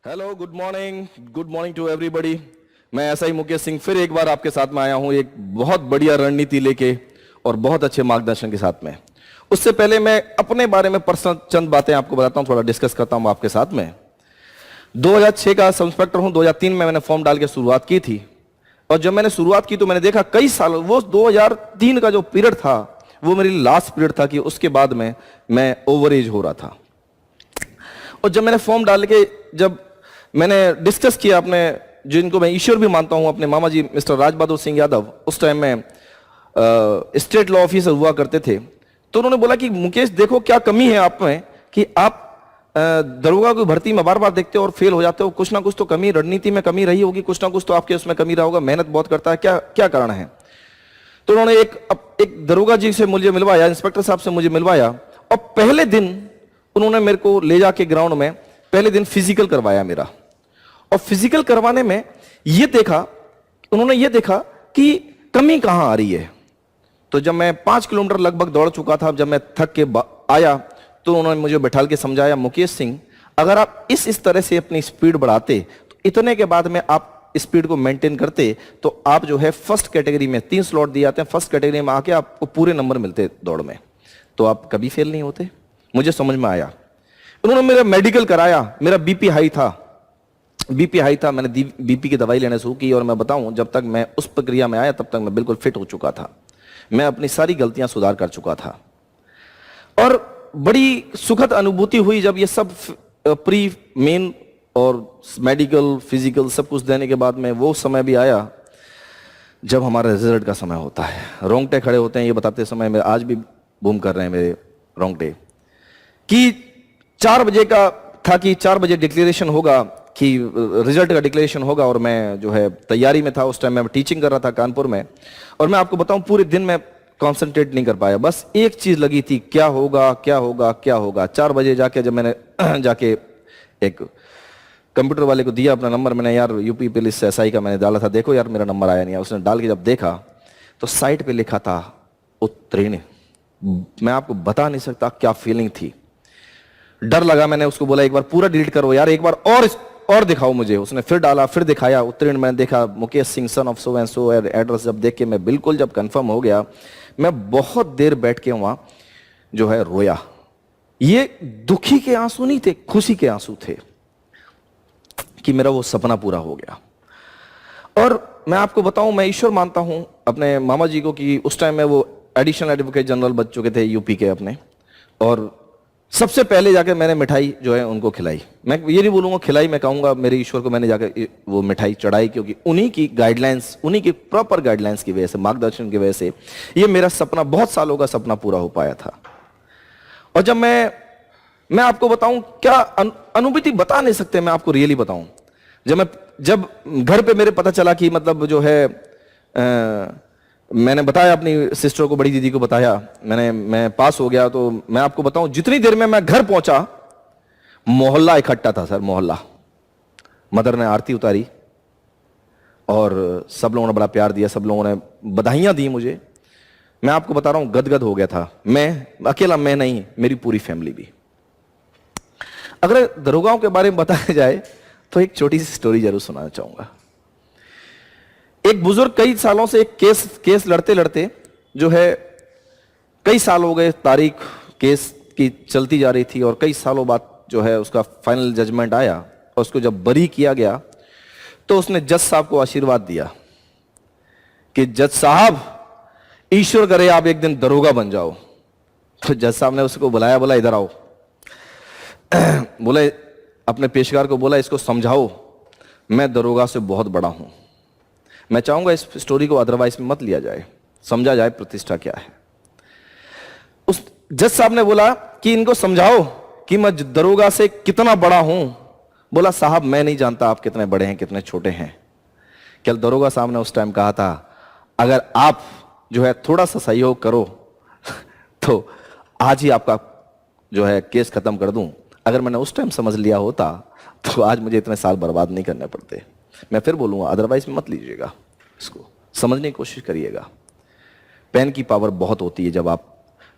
Hello, good morning to everybody. मैं ऐसा ही मुकेश सिंह फिर एक बार आपके साथ में आया हूं, एक बहुत बढ़िया रणनीति लेके और बहुत अच्छे मार्गदर्शन के साथ में। उससे पहले मैं अपने बारे में पर्सनल चंद बातें आपको बताता हूं, थोड़ा डिस्कस करता हूं आपके साथ में। 2006 का सब इंस्पेक्टर हूं। 2003 में मैंने फॉर्म डाल के शुरुआत की थी, और जब मैंने शुरुआत की तो मैंने देखा कई सालों, वो 2003 का जो पीरियड था वो मेरी लास्ट पीरियड था कि उसके बाद में मैं ओवर एज हो रहा था। और जब मैंने फॉर्म डाल के, जब मैंने डिस्कस किया अपने, जिनको मैं ईश्वर भी मानता हूं, अपने मामा जी मिस्टर राज बहादुर सिंह यादव, उस टाइम में स्टेट लॉ ऑफिसर हुआ करते थे, तो उन्होंने बोला कि मुकेश देखो क्या कमी है आप में कि आप दरोगा की भर्ती में बार बार देखते हो और फेल हो जाते हो। कुछ ना कुछ तो कमी, रणनीति में कमी रही होगी, कुछ ना कुछ तो आपके उसमें कमी रहा होगा, मेहनत बहुत करता है, क्या क्या कारण है। तो उन्होंने एक दरोगा जी से मुझे मिलवाया, इंस्पेक्टर साहब से मुझे मिलवाया, और पहले दिन उन्होंने मेरे को ले जाके ग्राउंड में पहले दिन फिजिकल करवाया मेरा। और फिजिकल करवाने में उन्होंने ये देखा कि कमी कहां आ रही है। तो जब मैं 5 किलोमीटर लगभग दौड़ चुका था, जब मैं थक के आया तो उन्होंने मुझे बैठाल के समझाया, मुकेश सिंह अगर आप इस तरह से अपनी स्पीड बढ़ाते तो इतने के बाद में आप स्पीड को मेंटेन करते तो आप जो है फर्स्ट कैटेगरी में, 3 स्लॉट दिए जाते हैं, फर्स्ट कैटेगरी में आके आपको पूरे नंबर मिलते दौड़ में, तो आप कभी फेल नहीं होते। मुझे समझ में आया। उन्होंने मेरा मेडिकल कराया, मेरा बीपी हाई था, मैंने बीपी की दवाई लेना शुरू की, और मैं बताऊं जब तक मैं उस प्रक्रिया में आया तब तक मैं बिल्कुल फिट हो चुका था। मैं अपनी सारी गलतियां सुधार कर चुका था, और बड़ी सुखद अनुभूति हुई जब ये सब प्री मेन और मेडिकल फिजिकल सब कुछ देने के बाद में वो समय भी आया जब हमारा रिजल्ट का समय होता है। रोंगटे खड़े होते हैं ये बताते समय, मेरे आज भी बूम कर रहे हैं मेरे रोंगटे, कि 4 बजे का था कि 4 बजे डिक्लेरेशन होगा, कि रिजल्ट का डिक्लेरेशन होगा, और मैं जो है तैयारी में था। उस टाइम मैं टीचिंग कर रहा था कानपुर में, और मैं आपको बताऊं पूरे दिन में कंसंट्रेट नहीं कर पाया, बस एक चीज लगी थी, क्या होगा क्या होगा क्या होगा। 4 बजे जाके जब मैंने जाके एक कंप्यूटर वाले को दिया अपना नंबर, मैंने यार यूपी पुलिस एसआई का मैंने डाला था, देखो यार मेरा नंबर आया नहीं है। उसने डाल के जब देखा तो साइट पे लिखा था उत्तीर्ण। मैं आपको बता नहीं सकता क्या फीलिंग थी, डर लगा। मैंने उसको बोला एक बार पूरा डिलीट करो यार, एक बार और दिखाओ मुझे। उसने फिर डाला, फिर दिखाया उत्तीर्ण। मैंने देखा Mukesh Singh son of so and so, address जब देख के मैं बिल्कुल जब कंफर्म हो गया, मैं बहुत देर बैठ के वहां जो है रोया। ये दुखी के आंसू नहीं थे, खुशी के आंसू थे कि मेरा वो सपना पूरा हो गया। और मैं आपको बताऊं, मैं ईश्वर मानता हूं अपने मामा जी को कि उस टाइम में वो एडिशनल एडवोकेट जनरल बच चुके थे यूपी के अपने, और सबसे पहले जाकर मैंने मिठाई जो है उनको खिलाई। मैं ये नहीं बोलूंगा खिलाई, मैं कहूंगा मेरे ईश्वर को मैंने जाकर वो मिठाई चढ़ाई, क्योंकि उन्हीं की गाइडलाइंस, उन्हीं की प्रॉपर गाइडलाइंस की वजह से, मार्गदर्शन की वजह से ये मेरा सपना, बहुत सालों का सपना पूरा हो पाया था। और जब मैं आपको बताऊं क्या अनुभूति बता नहीं सकते, मैं आपको रियली बताऊं, जब घर पे मेरे पता चला कि मतलब जो है मैंने बताया अपनी सिस्टर को, बड़ी दीदी को बताया, मैं पास हो गया, तो मैं आपको बताऊं जितनी देर में मैं घर पहुंचा मोहल्ला इकट्ठा था सर, मोहल्ला। मदर ने आरती उतारी और सब लोगों ने बड़ा प्यार दिया, सब लोगों ने बधाइयां दी मुझे। मैं आपको बता रहा हूं गदगद हो गया था। मैं अकेला मैं नहीं, मेरी पूरी फैमिली भी। अगर दरोगाओं के बारे में बताया जाए तो एक छोटी सी स्टोरी जरूर सुनाना चाहूंगा। एक बुजुर्ग कई सालों से एक केस लड़ते लड़ते जो है, कई साल हो गए, तारीख केस की चलती जा रही थी, और कई सालों बाद जो है उसका फाइनल जजमेंट आया, और उसको जब बरी किया गया तो उसने जज साहब को आशीर्वाद दिया कि जज साहब ईश्वर करे आप एक दिन दरोगा बन जाओ। तो जज साहब ने उसको बुलाया, बोला इधर आओ। बोले अपने पेशकार को बोला, इसको समझाओ मैं दरोगा से बहुत बड़ा हूं। मैं चाहूंगा इस स्टोरी को अदरवाइज में मत लिया जाए, समझा जाए प्रतिष्ठा क्या है। उस जज साहब ने बोला कि इनको समझाओ कि मैं दरोगा से कितना बड़ा हूं। बोला साहब मैं नहीं जानता आप कितने बड़े हैं कितने छोटे हैं। क्या दरोगा साहब ने उस टाइम कहा था, अगर आप जो है थोड़ा सा सहयोग करो तो आज ही आपका जो है केस खत्म कर दूं। अगर मैंने उस टाइम समझ लिया होता तो आज मुझे इतने साल बर्बाद नहीं करने पड़ते। मैं फिर बोलूंगा अदरवाइज में मत लीजिएगा, इसको समझने की कोशिश करिएगा। पेन की पावर बहुत होती है जब आप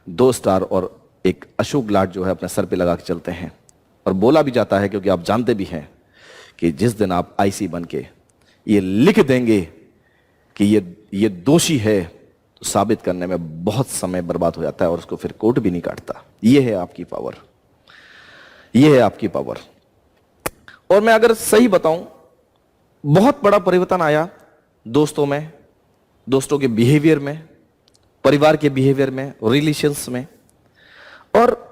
2 स्टार और एक अशोक लाट जो है अपने सर पे लगा के चलते हैं, और बोला भी जाता है क्योंकि आप जानते भी हैं कि जिस दिन आप आईसी बन के ये लिख देंगे कि ये दोषी है, तो साबित करने में बहुत समय बर्बाद हो जाता है और उसको फिर कोर्ट भी नहीं काटता। ये है आपकी पावर, ये है आपकी पावर। और मैं अगर सही बताऊं, बहुत बड़ा परिवर्तन आया दोस्तों में, दोस्तों के बिहेवियर में, परिवार के बिहेवियर में, रिलेशंस में। और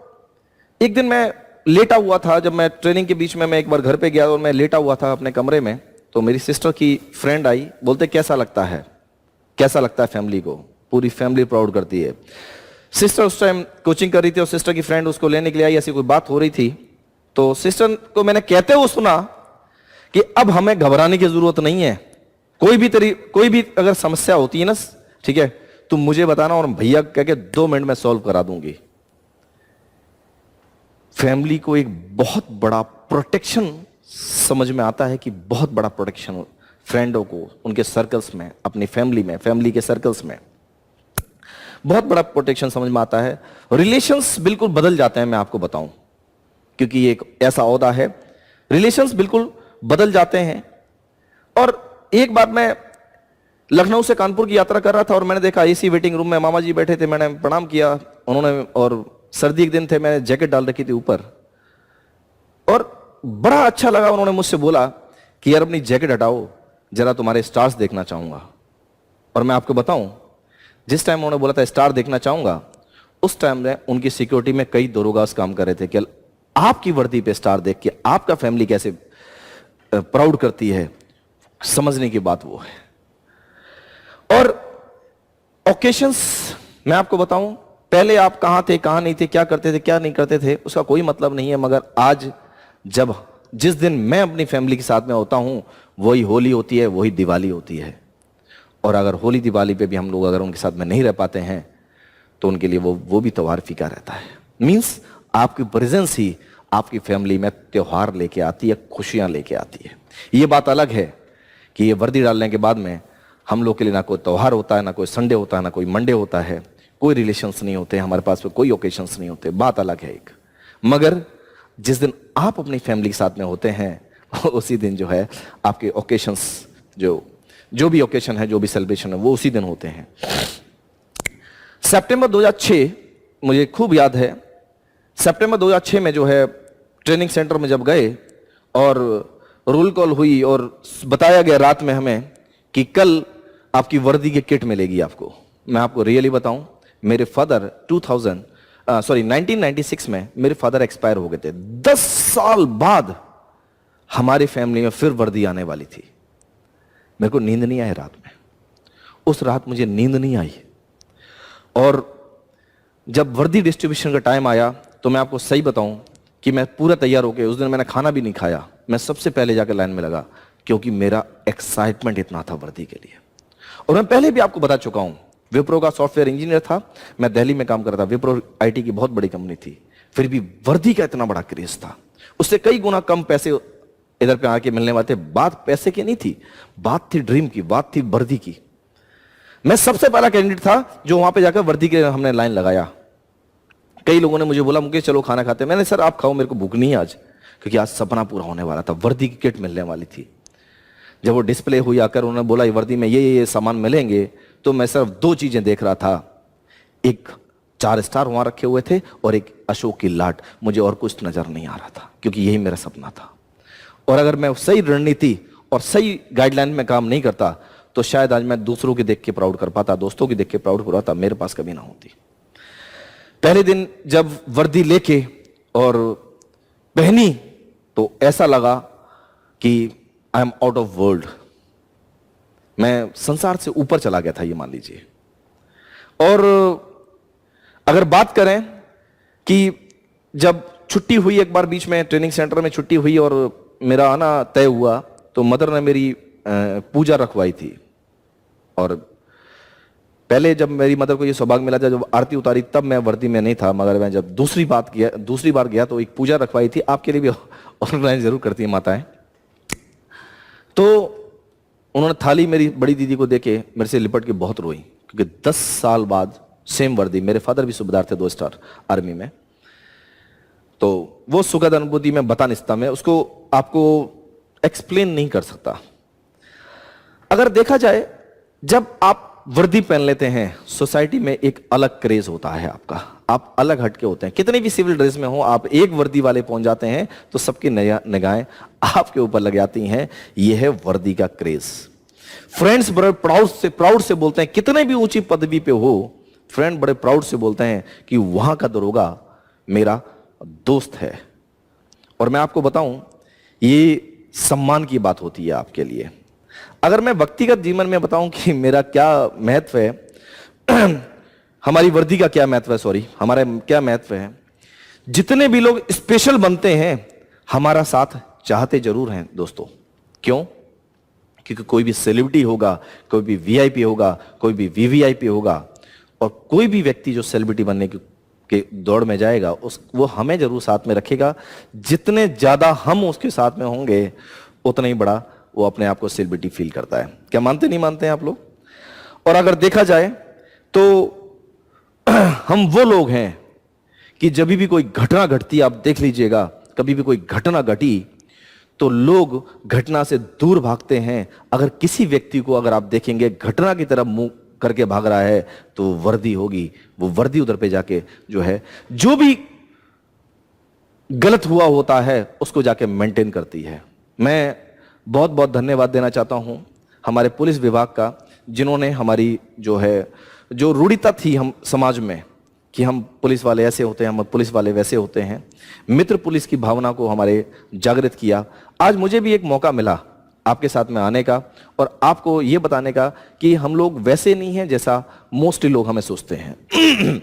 एक दिन मैं लेटा हुआ था, जब मैं ट्रेनिंग के बीच में मैं एक बार घर पे गया और मैं लेटा हुआ था अपने कमरे में, तो मेरी सिस्टर की फ्रेंड आई, बोलते कैसा लगता है, कैसा लगता है फैमिली को, पूरी फैमिली प्राउड करती है। सिस्टर उस टाइम कोचिंग कर रही थी और सिस्टर की फ्रेंड उसको लेने के लिए आई, ऐसी कोई बात हो रही थी। तो सिस्टर को मैंने कहते हुए सुना कि अब हमें घबराने की जरूरत नहीं है, कोई भी अगर समस्या होती है ना, ठीक है, तुम मुझे बताना और भैया कह के 2 मिनट में सॉल्व करा दूंगी। फैमिली को एक बहुत बड़ा प्रोटेक्शन समझ में आता है कि बहुत बड़ा प्रोटेक्शन फ्रेंडों को, उनके सर्कल्स में, अपनी फैमिली में, फैमिली के सर्कल्स में बहुत बड़ा प्रोटेक्शन समझ में आता है। रिलेशंस बिल्कुल बदल जाते हैं, मैं आपको बताऊं, क्योंकि ये एक ऐसा ओहदा है, रिलेशंस बिल्कुल बदल जाते हैं। और एक बार मैं लखनऊ से कानपुर की यात्रा कर रहा था और मैंने देखा एसी वेटिंग रूम में मामा जी बैठे थे, मैंने प्रणाम किया उन्होंने, और सर्दी के दिन थे, मैंने जैकेट डाल रखी थी ऊपर, और बड़ा अच्छा लगा। उन्होंने मुझसे बोला कि यार अपनी जैकेट हटाओ, जरा तुम्हारे स्टार्स देखना चाहूंगा। और मैं आपको बताऊं, जिस टाइम उन्होंने बोला था स्टार देखना चाहूंगा, उस टाइम में उनकी सिक्योरिटी में कई दरोगास काम कर रहे थे कि आपकी वर्दी पे स्टार देख के आपका फैमिली कैसे प्राउड करती है, समझने की बात वो है। और ओकेशंस मैं आपको बताऊं, पहले आप कहां थे, कहां नहीं थे, क्या करते थे, क्या नहीं करते थे, उसका कोई मतलब नहीं है। मगर आज जिस दिन मैं अपनी फैमिली के साथ में होता हूं, वही होली होती है, वही दिवाली होती है। और अगर होली दिवाली पे भी हम लोग अगर उनके साथ में नहीं रह पाते हैं, तो उनके लिए वो भी त्योहार फीका रहता है। मीन्स आपकी प्रेजेंस ही आपकी फैमिली में त्योहार लेके आती है, खुशियां लेके आती है। ये बात अलग है कि ये वर्दी डालने के बाद में हम लोग के लिए ना कोई त्योहार होता है, ना कोई संडे होता है, ना कोई मंडे होता है, कोई रिलेशंस नहीं होते हमारे पास में, कोई ओकेशंस नहीं होते, बात अलग है एक। मगर जिस दिन आप अपनी फैमिली के साथ में होते हैं, उसी दिन जो है आपके ओकेशंस, जो भी ओकेशन है, जो भी सेलिब्रेशन है, वो उसी दिन होते हैं। सितंबर 2006 मुझे खूब याद है, सितंबर 2006 में जो है ट्रेनिंग सेंटर में जब गए और रोल कॉल हुई और बताया गया रात में हमें कि कल आपकी वर्दी की किट मिलेगी आपको। मैं आपको रियली बताऊं, मेरे फादर 1996 में मेरे फादर एक्सपायर हो गए थे। 10 साल बाद हमारी फैमिली में फिर वर्दी आने वाली थी। मेरे को नींद नहीं आई रात में, उस रात मुझे नींद नहीं आई। और जब वर्दी डिस्ट्रीब्यूशन का टाइम आया, तो मैं आपको सही बताऊं कि मैं पूरा तैयार होकर, उस दिन मैंने खाना भी नहीं खाया, मैं सबसे पहले जाकर लाइन में लगा, क्योंकि मेरा एक्साइटमेंट इतना था वर्दी के लिए। और मैं पहले भी आपको बता चुका हूं, विप्रो का सॉफ्टवेयर इंजीनियर था, मैं दिल्ली में काम करता था, विप्रो आईटी की बहुत बड़ी कंपनी थी, फिर भी वर्दी का इतना बड़ा क्रेज था। उससे कई गुना कम पैसे इधर पे आके मिलने वाले थे। बात पैसे की नहीं थी, बात थी ड्रीम की, बात थी वर्दी की। मैं सबसे पहला कैंडिडेट था जो वहां पे जाकर वर्दी के हमने लाइन लगाया। कई लोगों ने मुझे बोला मुकेश चलो खाना खाते हैं। मैंने सर आप खाओ, मेरे को भूख नहीं है आज, क्योंकि आज सपना पूरा होने वाला था, वर्दी की किट मिलने वाली थी। जब वो डिस्प्ले हुई आकर उन्होंने बोला ये वर्दी में ये सामान मिलेंगे, तो मैं सिर्फ 2 चीजें देख रहा था, एक 4 स्टार वहां रखे हुए थे और एक अशोक की लाट। मुझे और कुछ नजर नहीं आ रहा था, क्योंकि यही मेरा सपना था। और अगर मैं सही रणनीति और सही गाइडलाइन में काम नहीं करता, तो शायद आज मैं दूसरों की देख के प्राउड कर पाता, दोस्तों की देख के प्राउड कर पाता, मेरे पास कभी ना होती। पहले दिन जब वर्दी लेके और पहनी, तो ऐसा लगा कि I am out of world, मैं संसार से ऊपर चला गया था, ये मान लीजिए। और अगर बात करें कि जब छुट्टी हुई, एक बार बीच में ट्रेनिंग सेंटर में छुट्टी हुई और मेरा आना तय हुआ, तो मदर ने मेरी पूजा रखवाई थी। और पहले जब मेरी मदर को ये सौभाग्य मिला था, जब आरती उतारी, तब मैं वर्दी में नहीं था। मगर मैं जब दूसरी बार गया तो एक पूजा रखवाई थी, आपके लिए भी ऑर्गेनाइज जरूर करती है माताएं। तो उन्होंने थाली मेरी बड़ी दीदी को देके मेरे से लिपट के बहुत रोई, क्योंकि 10 साल बाद सेम वर्दी। मेरे फादर भी सूबेदार थे 2 स्टार आर्मी में, तो वो सुखद अनुभूति में बता नहीं सकता। मैं उसको आपको एक्सप्लेन नहीं कर सकता। अगर देखा जाए, जब आप वर्दी पहन लेते हैं, सोसाइटी में एक अलग क्रेज होता है आपका, आप अलग हटके होते हैं। कितने भी सिविल ड्रेस में हो, आप एक वर्दी वाले पहुंच जाते हैं तो सबकी निगाहें आपके ऊपर लग जाती हैं। यह है वर्दी का क्रेज। फ्रेंड्स बड़े प्राउड से बोलते हैं, कितने भी ऊंची पदवी पे हो, फ्रेंड बड़े प्राउड से बोलते हैं कि वहां का दरोगा मेरा दोस्त है। और मैं आपको बताऊं, ये सम्मान की बात होती है आपके लिए। अगर मैं व्यक्तिगत जीवन में बताऊं कि मेरा क्या महत्व है, हमारी वर्दी का क्या महत्व है, हमारा क्या महत्व है, जितने भी लोग स्पेशल बनते हैं हमारा साथ चाहते जरूर हैं दोस्तों। क्यों? क्योंकि कोई भी सेलिब्रिटी होगा, कोई भी वीआईपी होगा, कोई भी वीवीआईपी होगा, और कोई भी व्यक्ति जो सेलिब्रिटी बनने के दौड़ में जाएगा, वो हमें जरूर साथ में रखेगा। जितने ज्यादा हम उसके साथ में होंगे, उतना ही बड़ा वो अपने आप को सेलिब्रिटी फील करता है। क्या मानते नहीं मानते हैं आप लोग? और अगर देखा जाए तो हम वो लोग हैं कि जब भी कोई घटना घटती, आप देख लीजिएगा, कभी भी कोई घटना घटी तो लोग घटना से दूर भागते हैं। अगर किसी व्यक्ति को अगर आप देखेंगे घटना की तरफ मुंह करके भाग रहा है तो वर्दी होगी, वो वर्दी उधर पे जाके जो है, जो भी गलत हुआ होता है उसको जाके मेंटेन करती है। मैं बहुत बहुत धन्यवाद देना चाहता हूं हमारे पुलिस विभाग का, जिन्होंने हमारी जो रूढ़िता थी हम समाज में कि हम पुलिस वाले ऐसे होते हैं, हम पुलिस वाले वैसे होते हैं, मित्र पुलिस की भावना को हमारे जागृत किया। आज मुझे भी एक मौका मिला आपके साथ में आने का और आपको यह बताने का कि हम लोग वैसे नहीं हैं जैसा मोस्टली लोग हमें सोचते हैं।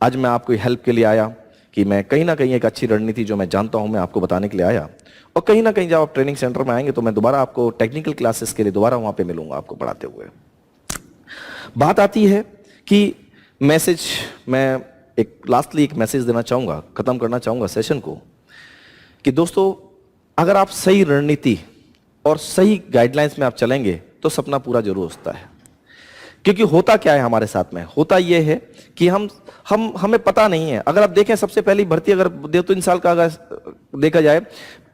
आज मैं आपको हेल्प के लिए आया कि मैं कहीं ना कहीं एक अच्छी रणनीति जो मैं जानता हूं मैं आपको बताने के लिए आया। और कहीं ना कहीं जब आप ट्रेनिंग सेंटर में आएंगे तो मैं दोबारा आपको टेक्निकल क्लासेस के लिए दोबारा वहां पे मिलूंगा आपको पढ़ाते हुए। बात आती है कि मैसेज, मैं लास्टली एक मैसेज देना चाहूंगा, खत्म करना चाहूंगा सेशन को, कि दोस्तों अगर आप सही रणनीति और सही गाइडलाइंस में आप चलेंगे तो सपना पूरा जरूर होता है। क्योंकि होता क्या है हमारे साथ में, होता यह है कि हमें पता नहीं है। अगर आप देखें, सबसे पहली भर्ती अगर 2-3 साल का अगर देखा जाए,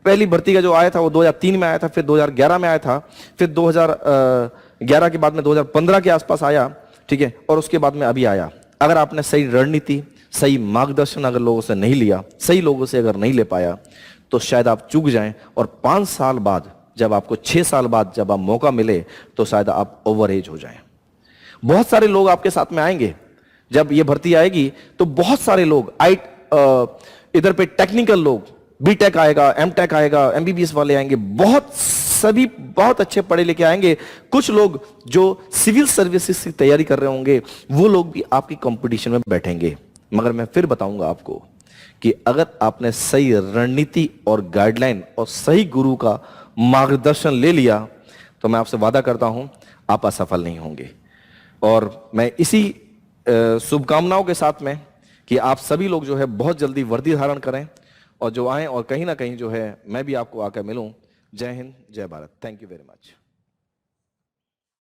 पहली भर्ती का जो आया था वो 2003 में आया था, फिर 2011 में आया था, फिर 2011 के बाद में 2015 के आसपास आया, ठीक है, और उसके बाद में अभी आया। अगर आपने सही रणनीति, सही मार्गदर्शन अगर लोगों से नहीं लिया, सही लोगों से अगर नहीं ले पाया, तो शायद आप चूक जाएं और 5 साल बाद, जब आपको 6 साल बाद जब आप मौका मिले, तो शायद आप ओवर एज हो जाएं। बहुत सारे लोग आपके साथ में आएंगे, जब ये भर्ती आएगी तो बहुत सारे लोग इधर पे टेक्निकल लोग, बीटेक आएगा, एमटेक आएगा, एमबीबीएस वाले आएंगे, सभी बहुत अच्छे पढ़े लिखे आएंगे। कुछ लोग जो सिविल सर्विसेज की तैयारी कर रहे होंगे, वो लोग भी आपकी कंपटीशन में बैठेंगे। मगर मैं फिर बताऊंगा आपको कि अगर आपने सही रणनीति और गाइडलाइन और सही गुरु का मार्गदर्शन ले लिया, तो मैं आपसे वादा करता हूं आप असफल नहीं होंगे। और मैं इसी शुभकामनाओं के साथ में कि आप सभी लोग जो है बहुत जल्दी वर्दी धारण करें और जो आएं और कहीं ना कहीं जो है मैं भी आपको आकर मिलूं। जय हिंद, जय Bharat. Thank you very much.